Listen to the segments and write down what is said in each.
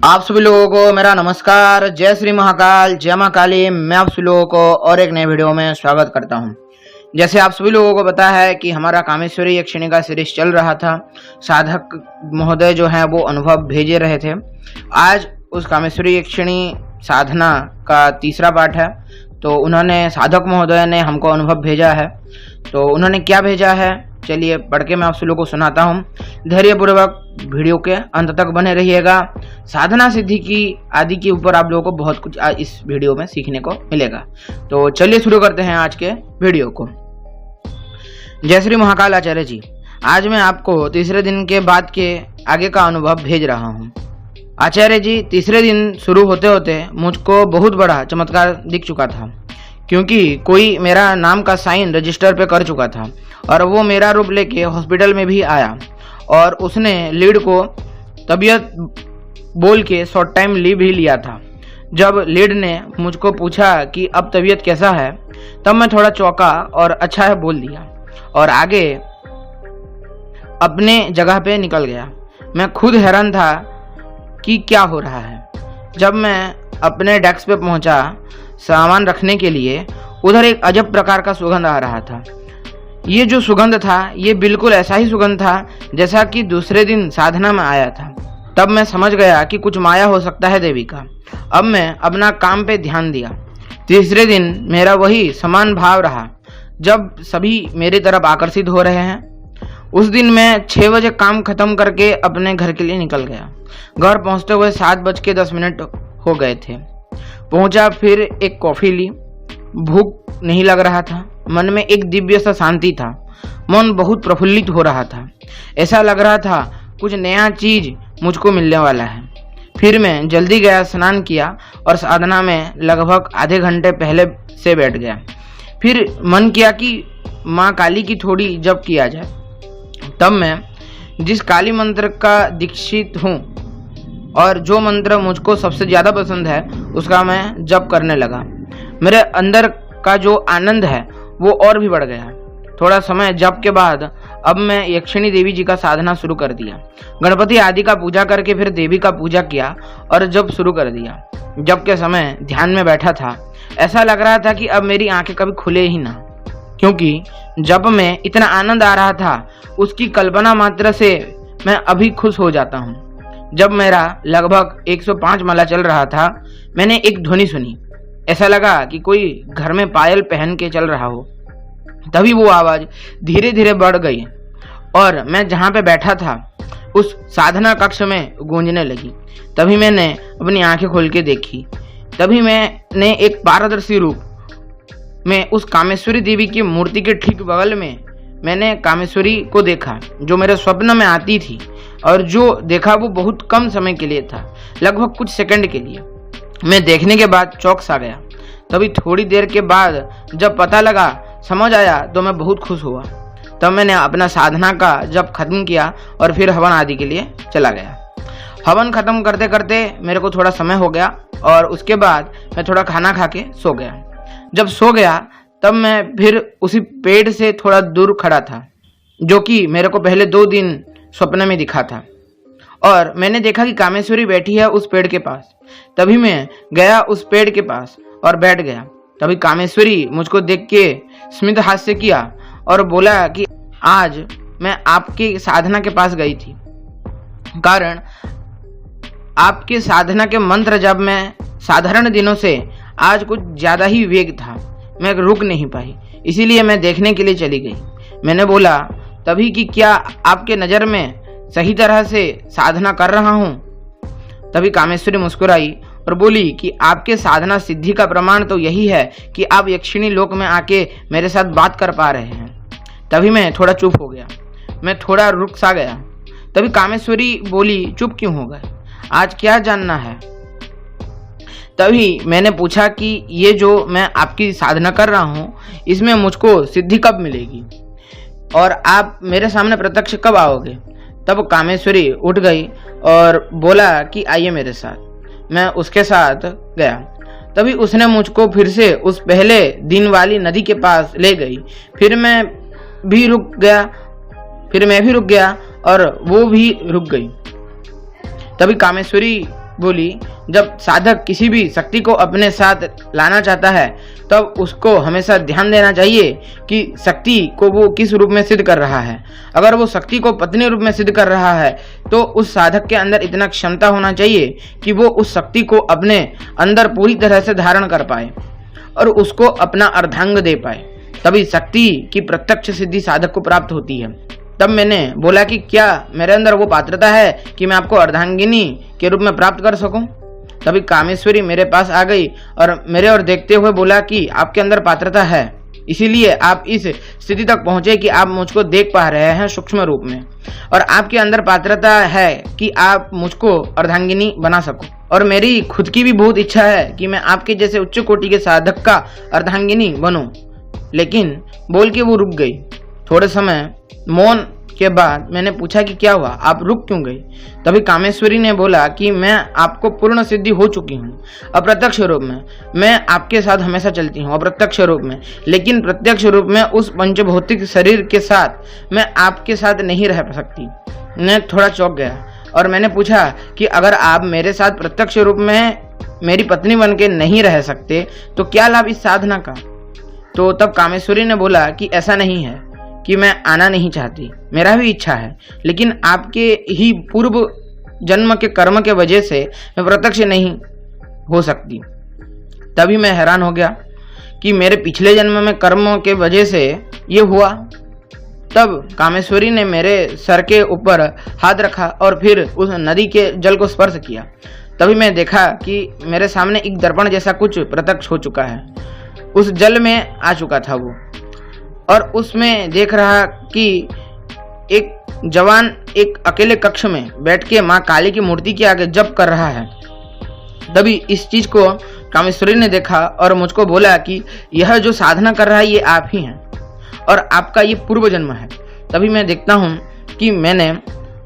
आप सभी लोगों को मेरा नमस्कार। जय श्री महाकाल, जय मां काली। मैं आप सभी लोगों को और एक नए वीडियो में स्वागत करता हूं। जैसे आप सभी लोगों को पता है कि हमारा कामेश्वरी यक्षिणी का सीरीज चल रहा था। साधक महोदय जो हैं वो अनुभव भेजे रहे थे। आज उस कामेश्वरी यक्षिणी साधना का तीसरा पाठ है। तो उन्होंने साधक महोदय ने हमको अनुभव भेजा है। तो उन्होंने क्या भेजा है, चलिए पढ़ के मैं आप सभी लोगों को सुनाता हूँ। धैर्यपूर्वक वीडियो के अंत तक बने रहिएगा। साधना सिद्धि की आदि के ऊपर आप लोगों को बहुत कुछ इस वीडियो में सीखने को मिलेगा। तो चलिए शुरू करते हैं आज के वीडियो को। जय श्री महाकाल आचार्य जी, आज मैं आपको तीसरे दिन के बाद के आगे का अनुभव भेज रहा हूँ। आचार्य जी, तीसरे दिन शुरू होते होते मुझको बहुत बड़ा चमत्कार दिख चुका था, क्योंकि कोई मेरा नाम का साइन रजिस्टर पे कर चुका था और वो मेरा रूप लेके हॉस्पिटल में भी आया और उसने लीड को तबीयत बोल के शॉर्ट टाइम लीव ही लिया था। जब लीड ने मुझको पूछा कि अब तबीयत कैसा है, तब मैं थोड़ा चौंका और अच्छा है बोल दिया और आगे अपने जगह पे निकल गया। मैं खुद हैरान था कि क्या हो रहा है। जब मैं अपने डेस्क पे पहुंचा सामान रखने के लिए, उधर एक अजब प्रकार का सुगंध आ रहा था। ये जो सुगंध था ये बिल्कुल ऐसा ही सुगंध था जैसा कि दूसरे दिन साधना में आया था। तब मैं समझ गया कि कुछ माया हो सकता है देवी का। अब मैं अपना काम पे ध्यान दिया। तीसरे दिन मेरा वही समान भाव रहा जब सभी मेरी तरफ आकर्षित हो रहे हैं। उस दिन मैं 6 बजे काम खत्म करके अपने घर के लिए निकल गया। घर पहुंचते हुए 7:10 हो गए थे। पहुंचा, फिर एक कॉफी ली। भूख नहीं लग रहा था। मन में एक दिव्य सा शांति था। मन बहुत प्रफुल्लित हो रहा था। ऐसा लग रहा था कुछ नया चीज मुझको मिलने वाला है। फिर मैं जल्दी गया, स्नान किया और साधना में लगभग आधे घंटे पहले से बैठ गया। फिर मन किया कि माँ काली की थोड़ी जप किया जाए। तब मैं जिस काली मंत्र का दीक्षित हूँ और जो मंत्र मुझको सबसे ज़्यादा पसंद है उसका मैं जप करने लगा। मेरे अंदर का जो आनंद है वो और भी बढ़ गया। थोड़ा समय जप के बाद अब मैं यक्षिणी देवी जी का साधना शुरू कर दिया। गणपति आदि का पूजा करके फिर देवी का पूजा किया और जप शुरू कर दिया। जप के समय ध्यान में बैठा था। ऐसा लग रहा था कि अब मेरी आंखें कभी खुले ही ना, क्योंकि जप में इतना आनंद आ रहा था, उसकी कल्पना मात्र से मैं अभी खुश हो जाता हूँ। जब मेरा लगभग 105 माला चल रहा था, मैंने एक ध्वनि सुनी। ऐसा लगा कि कोई घर में पायल पहन के चल रहा हो। तभी वो आवाज धीरे धीरे बढ़ गई और मैं जहाँ पे बैठा था उस साधना कक्ष में गूंजने लगी। तभी मैंने अपनी आंखें खोल के देखी। तभी मैंने एक पारदर्शी रूप में उस कामेश्वरी देवी की मूर्ति के ठीक बगल में मैंने कामेश्वरी को देखा, जो मेरे स्वप्न में आती थी। और जो देखा वो बहुत कम समय के लिए था, लगभग कुछ सेकंड के लिए। मैं देखने के बाद चौंक सा गया। तभी थोड़ी देर के बाद जब पता लगा, समझ आया, तो मैं बहुत खुश हुआ। तब मैंने अपना साधना का जब खत्म किया और फिर हवन आदि के लिए चला गया। हवन खत्म करते करते मेरे को थोड़ा समय हो गया और उसके बाद मैं थोड़ा खाना खा के सो गया। जब सो गया तब मैं फिर उसी पेड़ से थोड़ा दूर खड़ा था, जो कि मेरे को पहले 2 दिन स्वप्न में दिखा था। और मैंने देखा कि कामेश्वरी बैठी है उस पेड़ के पास। तभी मैं गया उस पेड़ के पास और बैठ गया। तभी कामेश्वरी मुझको देख के स्मित हास्य किया और बोला कि आज मैं आपके साधना के पास गई थी, कारण आपके साधना के मंत्र जब मैं साधारण दिनों से आज कुछ ज़्यादा ही वेग था, मैं रुक नहीं पाई, इसीलिए मैं देखने के लिए चली गई। मैंने बोला तभी कि क्या आपके नज़र में सही तरह से साधना कर रहा हूँ? तभी कामेश्वरी मुस्कुराई और बोली कि आपके साधना सिद्धि का प्रमाण तो यही है कि आप यक्षिणी लोक में आके मेरे साथ बात कर पा रहे हैं। तभी मैं थोड़ा चुप हो गया। मैं थोड़ा रुक सा गया। तभी कामेश्वरी बोली, चुप क्यों हो गए? आज क्या जानना है? तभी मैंने पूछा कि ये जो मैं आपकी साधना कर रहा हूँ इसमें मुझको सिद्धि कब मिलेगी और आप मेरे सामने प्रत्यक्ष कब आओगे? तब कामेश्वरी उठ गई और बोला कि आइए मेरे साथ। मैं उसके साथ गया। तभी उसने मुझको फिर से उस पहले दिन वाली नदी के पास ले गई। फिर मैं भी रुक गया और वो भी रुक गई। तभी कामेश्वरी बोली, जब साधक किसी भी शक्ति को अपने साथ लाना चाहता है तब उसको हमेशा ध्यान देना चाहिए कि शक्ति को वो किस रूप में सिद्ध कर रहा है। अगर वो शक्ति को पत्नी रूप में सिद्ध कर रहा है तो उस साधक के अंदर इतना क्षमता होना चाहिए कि वो उस शक्ति को अपने अंदर पूरी तरह से धारण कर पाए और उसको अपना अर्धांग दे पाए, तभी शक्ति की प्रत्यक्ष सिद्धि साधक को प्राप्त होती है। तब मैंने बोला कि क्या मेरे अंदर वो पात्रता है कि मैं आपको अर्धांगिनी के रूप में प्राप्त कर सकूं? तभी कामेश्वरी मेरे पास आ गई और मेरे ओर देखते हुए बोला कि आपके अंदर पात्रता है, इसीलिए आप इस स्थिति तक पहुंचे कि आप मुझको देख पा रहे हैं सूक्ष्म रूप में, और आपके अंदर पात्रता है कि आप मुझको अर्धांगिनी बना सको। और मेरी खुद की भी बहुत इच्छा है कि मैं आपके जैसे उच्च कोटि के साधक का अर्धांगिनी बनूं। लेकिन बोल के वो रुक गई। थोड़े समय मौन के बाद मैंने पूछा कि क्या हुआ, आप रुक क्यों गई? तभी कामेश्वरी ने बोला कि मैं आपको पूर्ण सिद्धि हो चुकी हूँ अप्रत्यक्ष रूप में। मैं आपके साथ हमेशा चलती हूँ अप्रत्यक्ष रूप में, लेकिन प्रत्यक्ष रूप में उस पंचभौतिक शरीर के साथ मैं आपके साथ नहीं रह सकती। मैं थोड़ा चौंक गया और मैंने पूछा कि अगर आप मेरे साथ प्रत्यक्ष रूप में मेरी पत्नी बन के नहीं रह सकते तो क्या लाभ इस साधना का? तो तब कामेश्वरी ने बोला कि ऐसा नहीं है कि मैं आना नहीं चाहती, मेरा भी इच्छा है, लेकिन आपके ही पूर्व जन्म के कर्म के वजह से मैं प्रत्यक्ष नहीं हो सकती। तभी मैं हैरान हो गया कि मेरे पिछले जन्म में कर्म के वजह से ये हुआ। तब कामेश्वरी ने मेरे सर के ऊपर हाथ रखा और फिर उस नदी के जल को स्पर्श किया। तभी मैं देखा कि मेरे सामने एक दर्पण जैसा कुछ प्रत्यक्ष हो चुका है। उस जल में आ चुका था वो, और उसमें देख रहा कि एक जवान एक अकेले कक्ष में बैठ के माँ काली की मूर्ति के आगे जप कर रहा है। तभी इस चीज को कामेश्वरी ने देखा और मुझको बोला कि यह जो साधना कर रहा है ये आप ही हैं और आपका ये पूर्व जन्म है। तभी मैं देखता हूँ कि मैंने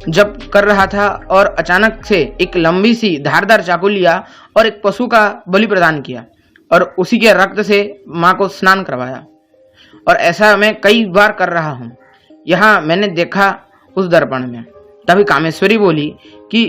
जप कर रहा था और अचानक से एक लंबी सी धारदार चाकू लिया और एक पशु का बलि प्रदान किया और उसी के रक्त से माँ को स्नान करवाया। और ऐसा मैं कई बार कर रहा हूँ, यहाँ मैंने देखा उस दर्पण में। तभी कामेश्वरी बोली कि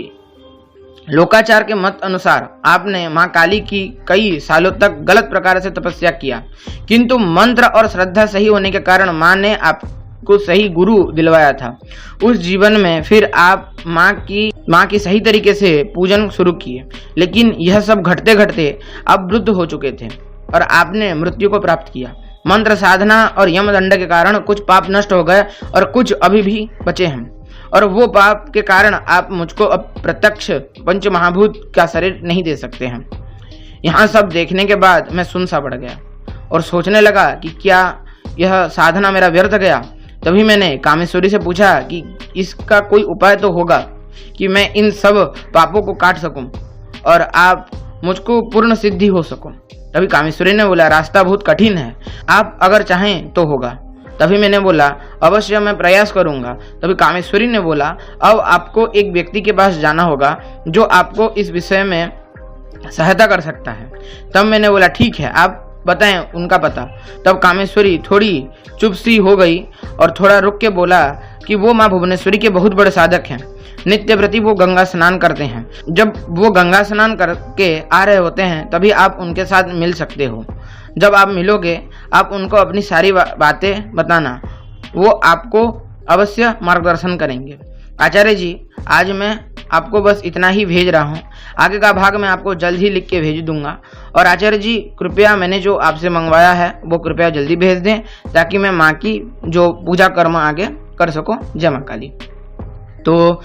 लोकाचार के मत अनुसार आपने माँ काली की कई सालों तक गलत प्रकार से तपस्या किया, किंतु मंत्र और श्रद्धा सही होने के कारण माँ ने आपको सही गुरु दिलवाया था। उस जीवन में फिर आप माँ की सही तरीके से पूजन शुरू किए, लेकिन यह सब घटते घटते आप वृद्ध हो चुके थे और आपने मृत्यु को प्राप्त किया। मंत्र साधना और यमदंड के कारण कुछ पाप नष्ट हो गए और कुछ अभी भी बचे हैं, और वो पाप के कारण आप मुझको अब प्रत्यक्ष पंच महाभूत का शरीर नहीं दे सकते हैं। यहाँ सब देखने के बाद मैं सुन सा पड़ गया और सोचने लगा कि क्या यह साधना मेरा व्यर्थ गया। तभी मैंने कामेश्वरी से पूछा कि इसका कोई उपाय तो होगा कि मैं इन सब पापों को काट सकूं और आप मुझको पूर्ण सिद्धि हो सकूं। तभी कामेश्वरी ने बोला, रास्ता बहुत कठिन है, आप अगर चाहें तो होगा। तभी मैंने बोला, अवश्य मैं प्रयास करूंगा। तभी कामेश्वरी ने बोला, अब आपको एक व्यक्ति के पास जाना होगा जो आपको इस विषय में सहायता कर सकता है। तब मैंने बोला, ठीक है, आप बताएं उनका पता। तब कामेश्वरी थोड़ी चुप सी हो गई और थोड़ा रुक के बोला कि वो माँ भुवनेश्वरी के बहुत बड़े साधक हैं। नित्य प्रति वो गंगा स्नान करते हैं। जब वो गंगा स्नान करके आ रहे होते हैं तभी आप उनके साथ मिल सकते हो। जब आप मिलोगे आप उनको अपनी सारी बातें बताना, वो आपको अवश्य मार्गदर्शन करेंगे। आचार्य जी, आज मैं आपको बस इतना ही भेज रहा हूँ, आगे का भाग मैं आपको जल्द ही लिख के भेज दूंगा। और आचार्य जी, कृपया मैंने जो आपसे मंगवाया है वो कृपया जल्दी भेज दें ताकि मैं माँ की जो पूजा कर्म आगे कर सकूं। जय माँ काली। तो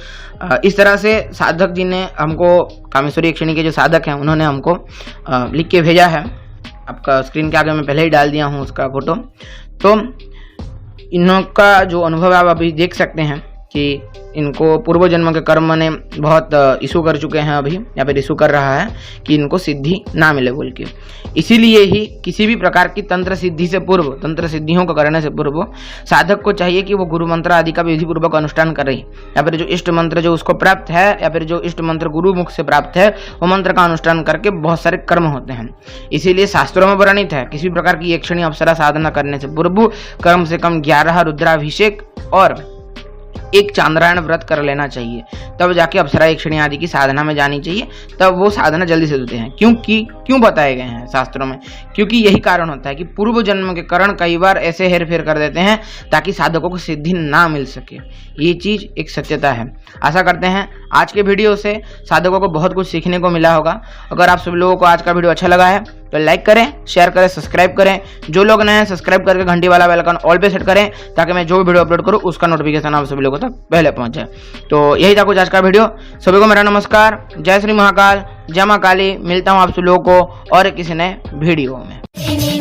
इस तरह से साधक जी ने हमको, कामेश्वरी यक्षिणी के जो साधक हैं उन्होंने हमको लिख के भेजा है। आपका स्क्रीन के आगे मैं पहले ही डाल दिया हूँ उसका फोटो। तो इनका जो अनुभव आप अभी देख सकते हैं कि इनको पूर्व जन्म के कर्म ने बहुत इशू कर चुके हैं अभी, या फिर इशू कर रहा है कि इनको सिद्धि ना मिले बोल के। इसीलिए ही किसी भी प्रकार की तंत्र सिद्धि से पूर्व, तंत्र सिद्धियों को करने से पूर्व साधक को चाहिए कि वो गुरु मंत्र आदि का विधि पूर्वक अनुष्ठान करे, या फिर जो इष्ट मंत्र जो उसको प्राप्त है, या फिर जो इष्ट मंत्र गुरु मुख से प्राप्त है, वो मंत्र का अनुष्ठान करके बहुत सारे कर्म होते हैं। इसीलिए शास्त्रों में वर्णित है किसी प्रकार की यक्षिणी अप्सरा साधना करने से पूर्व कम से कम 11 रुद्राभिषेक और एक चांद्रायण व्रत कर लेना चाहिए, तब जाके अप्सरा यक्षिणी आदि की साधना में जानी चाहिए, तब वो साधना जल्दी से होते हैं। क्यों बताए गए हैं शास्त्रों में? क्योंकि यही कारण होता है कि पूर्व जन्म के कारण कई बार ऐसे हेर फेर कर देते हैं ताकि साधकों को सिद्धि ना मिल सके। ये चीज एक सत्यता है। आशा करते हैं आज के वीडियो से साधकों को बहुत कुछ सीखने को मिला होगा। अगर आप सब लोगों को आज का वीडियो अच्छा लगा है तो लाइक करें, शेयर करें, सब्सक्राइब करें। जो लोग नए हैं सब्सक्राइब करके घंटी वाला बेल आइकन ऑल पे सेट करें ताकि मैं जो वीडियो अपलोड करूं उसका नोटिफिकेशन आप सभी लोगों तक पहले पहुंचे। तो यही था कुछ आज का वीडियो। सभी को मेरा नमस्कार, जय श्री महाकाल, जय मां काली। मिलता हूं आप सभी लोगों को और किसी नए वीडियो में।